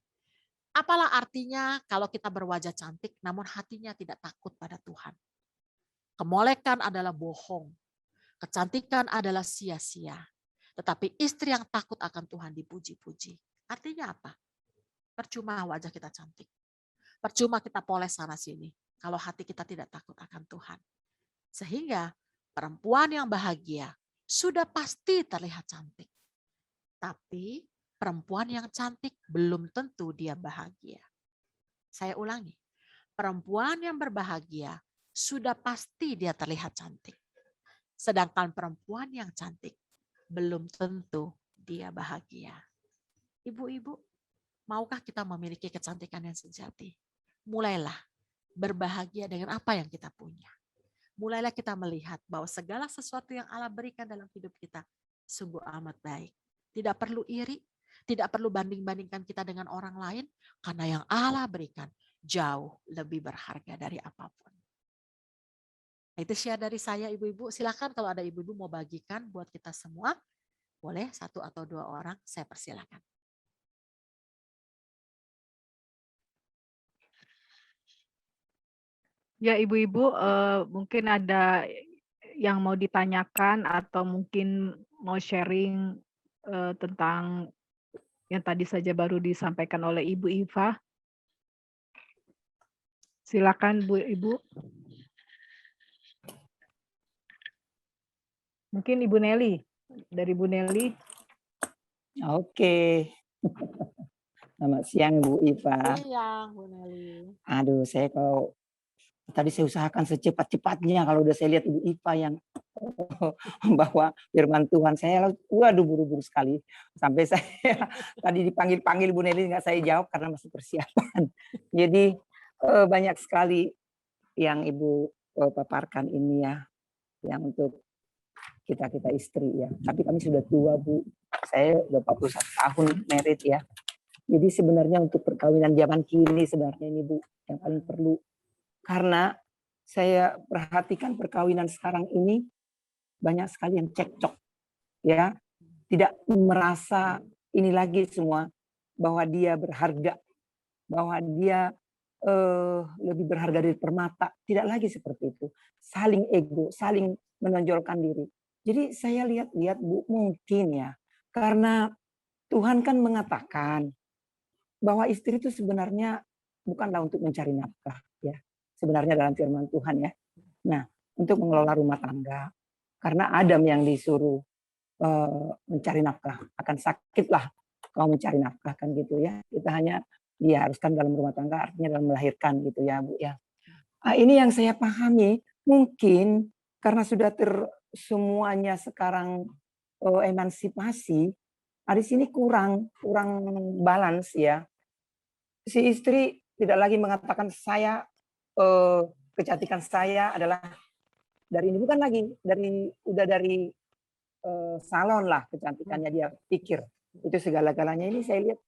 S1: apalah artinya kalau kita berwajah cantik namun hatinya tidak takut pada Tuhan? Kemolekan adalah bohong. Kecantikan adalah sia-sia. Tetapi istri yang takut akan Tuhan dipuji-puji. Artinya apa? Percuma wajah kita cantik. Percuma kita poles sana sini kalau hati kita tidak takut akan Tuhan. Sehingga perempuan yang bahagia sudah pasti terlihat cantik. Tapi perempuan yang cantik belum tentu dia bahagia. Saya ulangi. Perempuan yang berbahagia sudah pasti dia terlihat cantik. Sedangkan perempuan yang cantik belum tentu dia bahagia. Ibu-ibu, maukah kita memiliki kecantikan yang sejati? Mulailah berbahagia dengan apa yang kita punya. Mulailah kita melihat bahwa segala sesuatu yang Allah berikan dalam hidup kita sungguh amat baik. Tidak perlu iri, tidak perlu banding-bandingkan kita dengan orang lain, karena yang Allah berikan jauh lebih berharga dari apapun. Itu share dari saya, ibu-ibu. Silakan kalau ada ibu-ibu mau bagikan buat kita semua, boleh 1 atau 2 orang, saya persilakan.
S5: Ya, ibu-ibu, mungkin ada yang mau ditanyakan atau mungkin mau sharing tentang yang tadi saja baru disampaikan oleh Ibu Iva. Silakan Bu Ibu. Mungkin Ibu Nelly, dari Bu Nelly.
S7: Oke. Selamat siang Bu Iva.
S1: Siang, Bu Nelly.
S7: Aduh, saya kalau tadi saya usahakan secepat-cepatnya kalau udah saya lihat Ibu Iva yang membawa firman Tuhan, saya waduh buru-buru sekali. Sampai saya tadi dipanggil-panggil Bu Nelly nggak saya jawab karena masih persiapan. Jadi banyak sekali yang Ibu paparkan ini ya, yang untuk kita istri ya. Tapi kami sudah tua Bu. Saya udah 41 tahun married ya. Jadi sebenarnya untuk perkawinan zaman kini sebenarnya ini Bu yang paling perlu. Karena saya perhatikan perkawinan sekarang ini banyak sekali yang cekcok ya. Tidak merasa ini lagi semua bahwa dia berharga, bahwa dia lebih berharga dari permata. Tidak lagi seperti itu. Saling ego, saling menonjolkan diri. Jadi saya lihat Bu, mungkin ya, karena Tuhan kan mengatakan bahwa istri itu sebenarnya bukanlah untuk mencari nafkah ya. Sebenarnya dalam firman Tuhan ya. Nah, untuk mengelola rumah tangga. Karena Adam yang disuruh mencari nafkah, akan sakitlah kau mencari nafkah kan gitu ya. Kita hanya diharuskan dalam rumah tangga, artinya dalam melahirkan gitu ya Bu ya. Nah, ini yang saya pahami, mungkin karena sudah semuanya sekarang emansipasi, di sini kurang balance ya. Si istri tidak lagi mengatakan saya kecantikan saya adalah dari ini, bukan lagi dari salon lah kecantikannya dia pikir itu segala-galanya. Ini saya lihat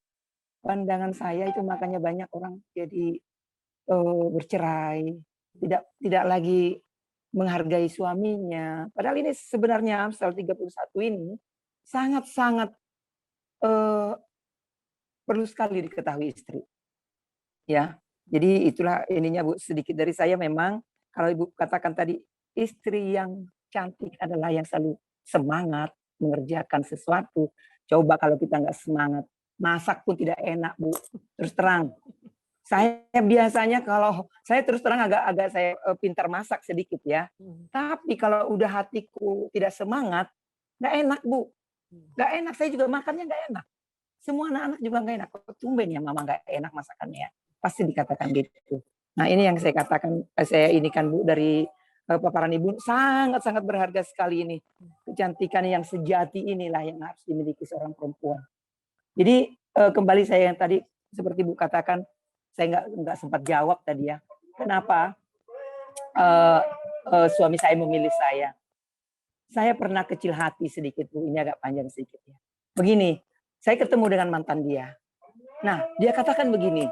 S7: pandangan saya itu makanya banyak orang jadi bercerai, tidak lagi menghargai suaminya. Padahal ini sebenarnya Amsal 31 ini sangat-sangat perlu sekali diketahui istri. Ya. Jadi itulah ininya Bu, sedikit dari saya. Memang kalau Ibu katakan tadi istri yang cantik adalah yang selalu semangat mengerjakan sesuatu. Coba kalau kita nggak semangat, masak pun tidak enak Bu. Terus terang. Saya biasanya kalau saya terus terang agak saya pintar masak sedikit ya. Tapi kalau udah hatiku tidak semangat, nggak enak Bu. Nggak enak, saya juga makannya nggak enak. Semua anak-anak juga nggak enak. Tumben ya Mama nggak enak masakannya. Pasti dikatakan gitu. Nah ini yang saya katakan, saya ini kan Bu dari paparan Ibu sangat-sangat berharga sekali ini. Kecantikan yang sejati inilah yang harus dimiliki seorang perempuan. Jadi kembali saya yang tadi seperti Bu katakan, saya nggak sempat jawab tadi ya. Kenapa suami saya memilih saya? Saya pernah kecil hati sedikit Bu, ini agak panjang sedikit ya. Begini, saya ketemu dengan mantan dia. Nah, dia katakan begini,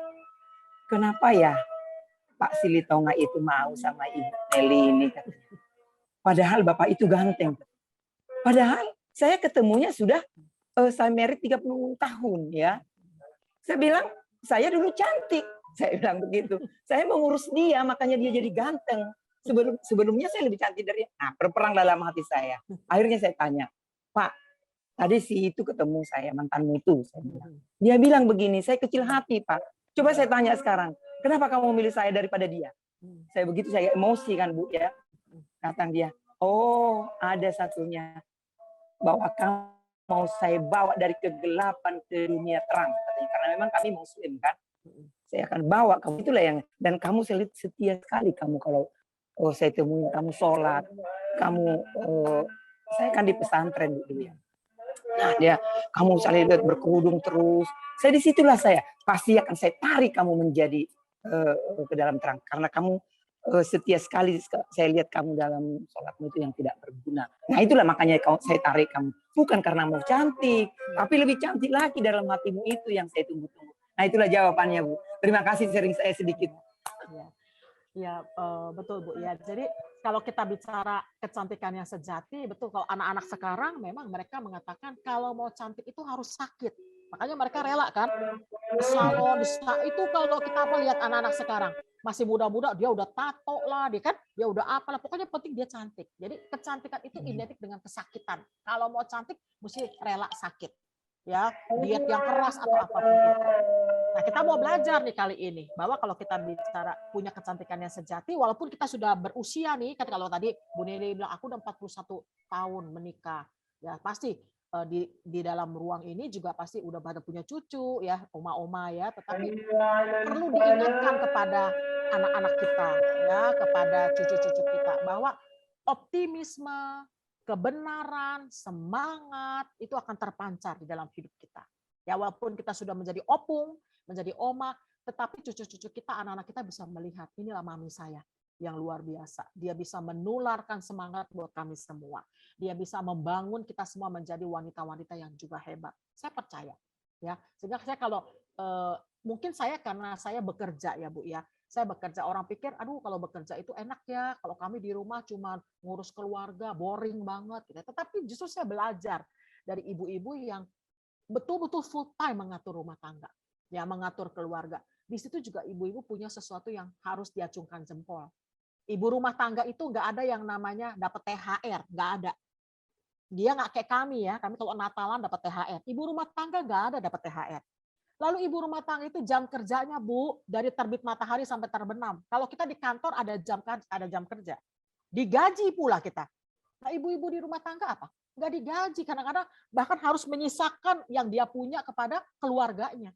S7: kenapa ya Pak Silitonga itu mau sama Ibu Nelly ini? padahal bapak itu ganteng. Padahal saya ketemunya sudah saya married 30 tahun ya. Saya bilang, saya dulu cantik. Saya bilang begitu. Saya mengurus dia, makanya dia jadi ganteng. Sebelumnya saya lebih cantik dari dia. Nah, berperang dalam hati saya. Akhirnya saya tanya, Pak, tadi si itu ketemu saya, mantanmu itu. Saya bilang. Dia bilang begini, saya kecil hati, Pak. Coba saya tanya sekarang, kenapa kamu memilih saya daripada dia? Saya begitu, saya emosi kan, Bu, ya. Kata dia, oh, ada satunya. Bahwa kamu mau saya bawa dari kegelapan ke dunia terang. Katanya. Karena memang kami muslim kan. Saya akan bawa kamu. Itulah yang, dan kamu setia sekali kamu kalau saya temuin kamu sholat. Kamu, saya kan di pesantren dulu ya. Nah, dia, kamu saya lihat berkerudung terus. Saya disitulah saya. Pasti akan saya tarik kamu menjadi ke dalam terang. Karena kamu setia sekali saya lihat kamu dalam sholatmu itu yang tidak berguna. Nah itulah makanya saya tarik kamu. Bukan karena mau cantik, tapi lebih cantik lagi dalam hatimu itu yang saya tunggu-tunggu. Nah itulah jawabannya, Bu. Terima kasih sharing saya sedikit.
S1: Ya, betul Bu. Ya, jadi kalau kita bicara kecantikan yang sejati, betul kalau anak-anak sekarang memang mereka mengatakan kalau mau cantik itu harus sakit. Makanya mereka rela kan ke salon, itu kalau kita lihat anak-anak sekarang masih muda-muda dia udah tato lah, dia udah apalah, pokoknya penting dia cantik. Jadi kecantikan itu identik dengan kesakitan. Kalau mau cantik mesti rela sakit. Ya, diet yang keras atau apapun itu. Nah, kita mau belajar nih kali ini bahwa kalau kita bicara punya kecantikan yang sejati, walaupun kita sudah berusia nih, kan kalau tadi Bu Nelly bilang aku udah 41 tahun menikah, ya pasti di dalam ruang ini juga pasti udah pada punya cucu ya, oma-oma ya, tetapi perlu diingatkan kepada anak-anak kita ya, kepada cucu-cucu kita bahwa optimisme, kebenaran, semangat itu akan terpancar di dalam hidup kita. Ya walaupun kita sudah menjadi opung, menjadi oma, tetapi cucu-cucu kita, anak-anak kita bisa melihat inilah mami saya yang luar biasa. Dia bisa menularkan semangat buat kami semua. Dia bisa membangun kita semua menjadi wanita-wanita yang juga hebat. Saya percaya. Ya, sehingga saya kalau mungkin saya karena saya bekerja ya Bu ya. Saya bekerja, orang pikir, aduh kalau bekerja itu enak ya, kalau kami di rumah cuma ngurus keluarga, boring banget. Gitu. Tetapi justru saya belajar dari ibu-ibu yang betul-betul full time mengatur rumah tangga, ya mengatur keluarga. Di situ juga ibu-ibu punya sesuatu yang harus diacungkan jempol. Ibu rumah tangga itu nggak ada yang namanya dapat THR, nggak ada. Dia nggak kayak kami ya, kami kalau Natalan dapat THR. Ibu rumah tangga nggak ada dapat THR. Lalu ibu rumah tangga itu jam kerjanya Bu dari terbit matahari sampai terbenam. Kalau kita di kantor ada jam kerja, digaji pula kita. Nah ibu-ibu di rumah tangga apa? Nggak digaji, kadang-kadang bahkan harus menyisakan yang dia punya kepada keluarganya.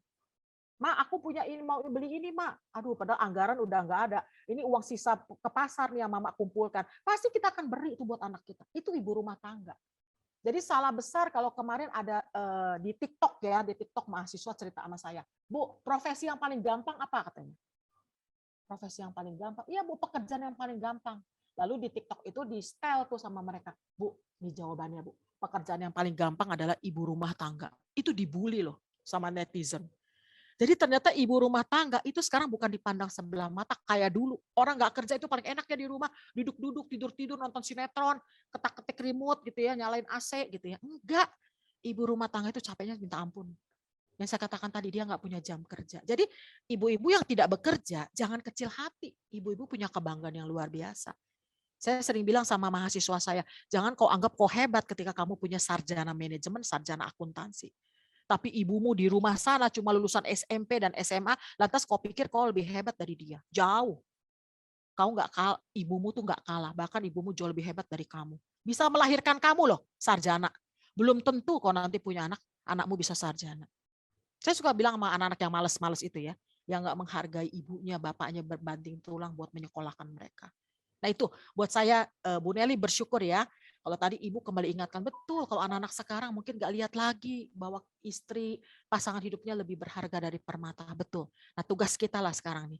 S1: Ma, aku punya ini, mau beli ini, Ma. Aduh, padahal anggaran udah nggak ada. Ini uang sisa ke pasar nih yang Mama kumpulkan. Pasti kita akan beri itu buat anak kita. Itu ibu rumah tangga. Jadi salah besar kalau kemarin ada di TikTok ya, di TikTok mahasiswa cerita sama saya. Bu, profesi yang paling gampang apa katanya? Profesi yang paling gampang? Iya Bu, pekerjaan yang paling gampang. Lalu di TikTok itu di setel tuh sama mereka. Bu, ini jawabannya Bu. Pekerjaan yang paling gampang adalah ibu rumah tangga. Itu dibully loh sama netizen. Jadi ternyata ibu rumah tangga itu sekarang bukan dipandang sebelah mata kayak dulu. Orang nggak kerja itu paling enak ya di rumah, duduk-duduk, tidur-tidur, nonton sinetron, ketak-ketik remote gitu ya, nyalain AC gitu ya. Enggak. Ibu rumah tangga itu capeknya minta ampun. Yang saya katakan tadi, dia nggak punya jam kerja. Jadi ibu-ibu yang tidak bekerja, jangan kecil hati. Ibu-ibu punya kebanggaan yang luar biasa. Saya sering bilang sama mahasiswa saya, jangan kau anggap kau hebat ketika kamu punya sarjana manajemen, sarjana akuntansi. Tapi ibumu di rumah sana cuma lulusan SMP dan SMA, lantas kau pikir kau lebih hebat dari dia. Jauh. Kau nggak kalah, ibumu tuh nggak kalah, bahkan ibumu jauh lebih hebat dari kamu. Bisa melahirkan kamu loh, sarjana. Belum tentu kau nanti punya anak, anakmu bisa sarjana. Saya suka bilang sama anak-anak yang males-males itu ya, yang nggak menghargai ibunya, bapaknya berbanting tulang buat menyekolahkan mereka. Nah itu buat saya Bu Nelly bersyukur ya. Kalau tadi Ibu kembali ingatkan, betul kalau anak-anak sekarang mungkin gak lihat lagi bahwa istri, pasangan hidupnya lebih berharga dari permata. Betul. Nah tugas kita lah sekarang nih,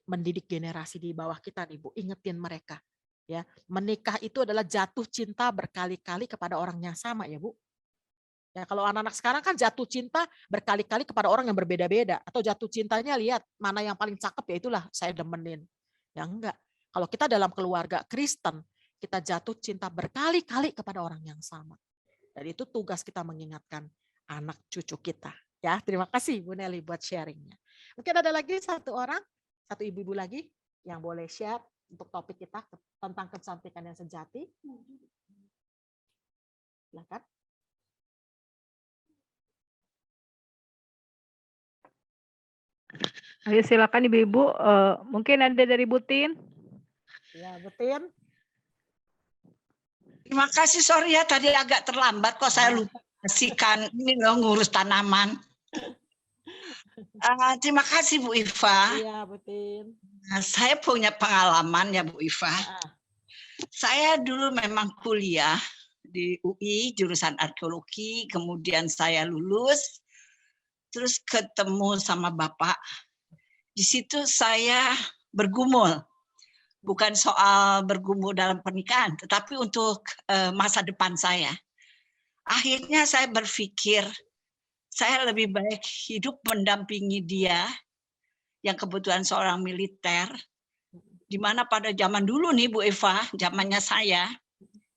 S1: mendidik generasi di bawah kita nih Bu, ingetin mereka. Ya, menikah itu adalah jatuh cinta berkali-kali kepada orang yang sama ya Bu. Ya, kalau anak-anak sekarang kan jatuh cinta berkali-kali kepada orang yang berbeda-beda. Atau jatuh cintanya lihat mana yang paling cakep ya itulah saya demenin. Ya enggak. Kalau kita dalam keluarga Kristen, kita jatuh cinta berkali-kali kepada orang yang sama. Dan itu tugas kita mengingatkan anak cucu kita. Ya, terima kasih Bu Nelly buat sharingnya. Mungkin ada lagi satu orang, satu ibu-ibu lagi yang boleh share untuk topik kita tentang kecantikan yang sejati. Silakan.
S5: Ayo silakan Ibu-ibu, mungkin ada dari Butin.
S1: Ya, Butin.
S8: Terima kasih, sorry ya tadi agak terlambat kok saya lupa kasihkan ini loh ngurus tanaman. Terima kasih Bu Iva.
S1: Iya, Butin.
S8: Saya punya pengalaman ya Bu Iva. Saya dulu memang kuliah di UI jurusan arkeologi, kemudian saya lulus, terus ketemu sama Bapak. Di situ saya bergumul. Bukan soal bergumul dalam pernikahan, tetapi untuk masa depan saya. Akhirnya saya berpikir, saya lebih baik hidup mendampingi dia, yang kebetulan seorang militer, di mana pada zaman dulu nih Bu Eva, zamannya saya,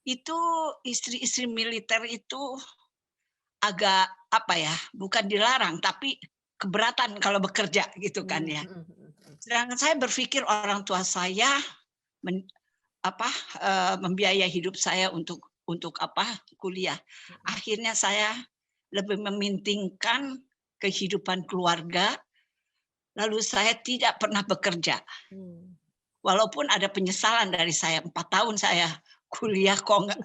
S8: itu istri-istri militer itu agak apa ya, bukan dilarang, tapi keberatan kalau bekerja gitu kan ya. Sedangkan saya berpikir orang tua saya membiayai hidup saya untuk kuliah. Akhirnya saya lebih mementingkan kehidupan keluarga, lalu saya tidak pernah bekerja. Walaupun ada penyesalan dari saya, 4 tahun saya kuliah kok nggak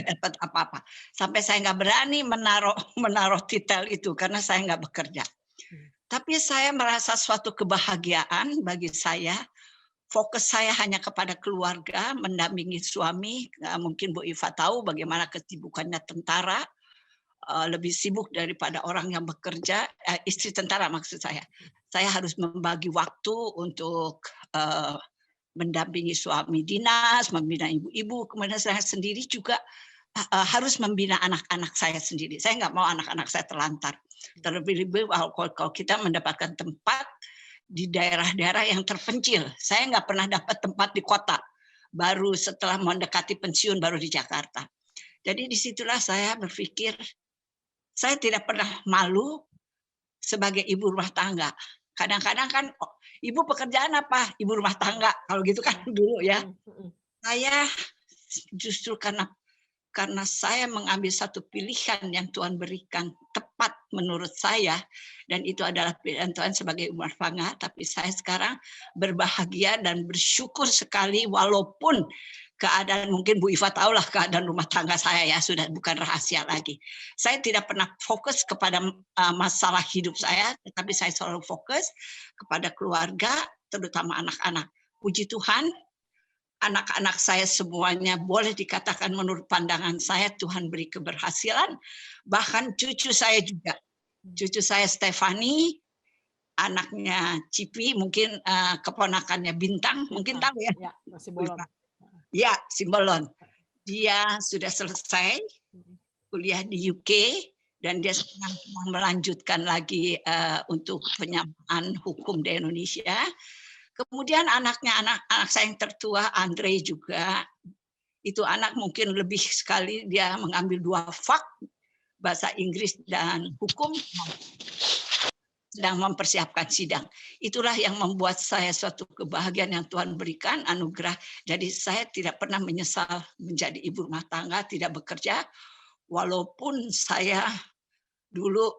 S8: dapat apa-apa. Sampai saya nggak berani menaruh titel itu karena saya nggak bekerja. Tapi saya merasa suatu kebahagiaan bagi saya. Fokus saya hanya kepada keluarga, mendampingi suami. Mungkin Bu Iva tahu bagaimana kesibukannya tentara, lebih sibuk daripada orang yang bekerja, istri tentara maksud saya. Saya harus membagi waktu untuk mendampingi suami dinas, membina ibu-ibu, kemudian saya sendiri juga harus membina anak-anak saya sendiri. Saya nggak mau anak-anak saya terlantar. Terlebih-lebih kalau kita mendapatkan tempat di daerah-daerah yang terpencil. Saya nggak pernah dapat tempat di kota. Baru setelah mendekati pensiun baru di Jakarta. Jadi disitulah saya berpikir, saya tidak pernah malu sebagai ibu rumah tangga. Kadang-kadang kan, ibu pekerjaan apa? Ibu rumah tangga. Kalau gitu kan dulu ya. Saya justru karena saya mengambil satu pilihan yang Tuhan berikan tepat menurut saya, dan itu adalah pilihan Tuhan sebagai ibu rumah tangga, tapi saya sekarang berbahagia dan bersyukur sekali walaupun keadaan, mungkin Bu Iva tahulah keadaan rumah tangga saya ya, sudah bukan rahasia lagi. Saya tidak pernah fokus kepada masalah hidup saya, tetapi saya selalu fokus kepada keluarga, terutama anak-anak. Puji Tuhan, anak-anak saya semuanya boleh dikatakan menurut pandangan saya Tuhan beri keberhasilan. Bahkan cucu saya juga. Cucu saya Stefani, anaknya Cipi, mungkin keponakannya Bintang, mungkin tahu ya.
S1: Ya, Simbolon.
S8: Ya, Simbolon. Dia sudah selesai kuliah di UK dan dia sedang melanjutkan lagi untuk penyamaan hukum di Indonesia. Kemudian anak saya yang tertua, Andre juga, itu anak mungkin lebih sekali, dia mengambil 2 fak, bahasa Inggris dan hukum, sedang mempersiapkan sidang. Itulah yang membuat saya suatu kebahagiaan yang Tuhan berikan, anugerah. Jadi saya tidak pernah menyesal menjadi ibu rumah tangga, tidak bekerja, walaupun saya dulu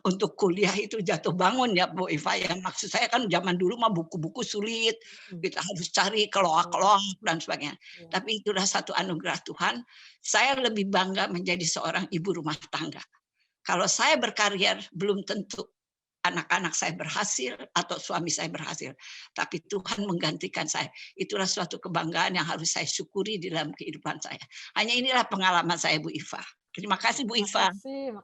S8: untuk kuliah itu jatuh bangun ya Bu Eva, yang maksud saya kan zaman dulu mah buku-buku sulit, kita harus cari keloak-keloak dan sebagainya. Tapi itulah satu anugerah Tuhan. Saya lebih bangga menjadi seorang ibu rumah tangga. Kalau saya berkarir belum tentu anak-anak saya berhasil atau suami saya berhasil, tapi Tuhan menggantikan saya. Itulah suatu kebanggaan yang harus saya syukuri di dalam kehidupan saya. Hanya inilah pengalaman saya Bu Iva. Terima kasih Bu Iva.
S1: Terima kasih.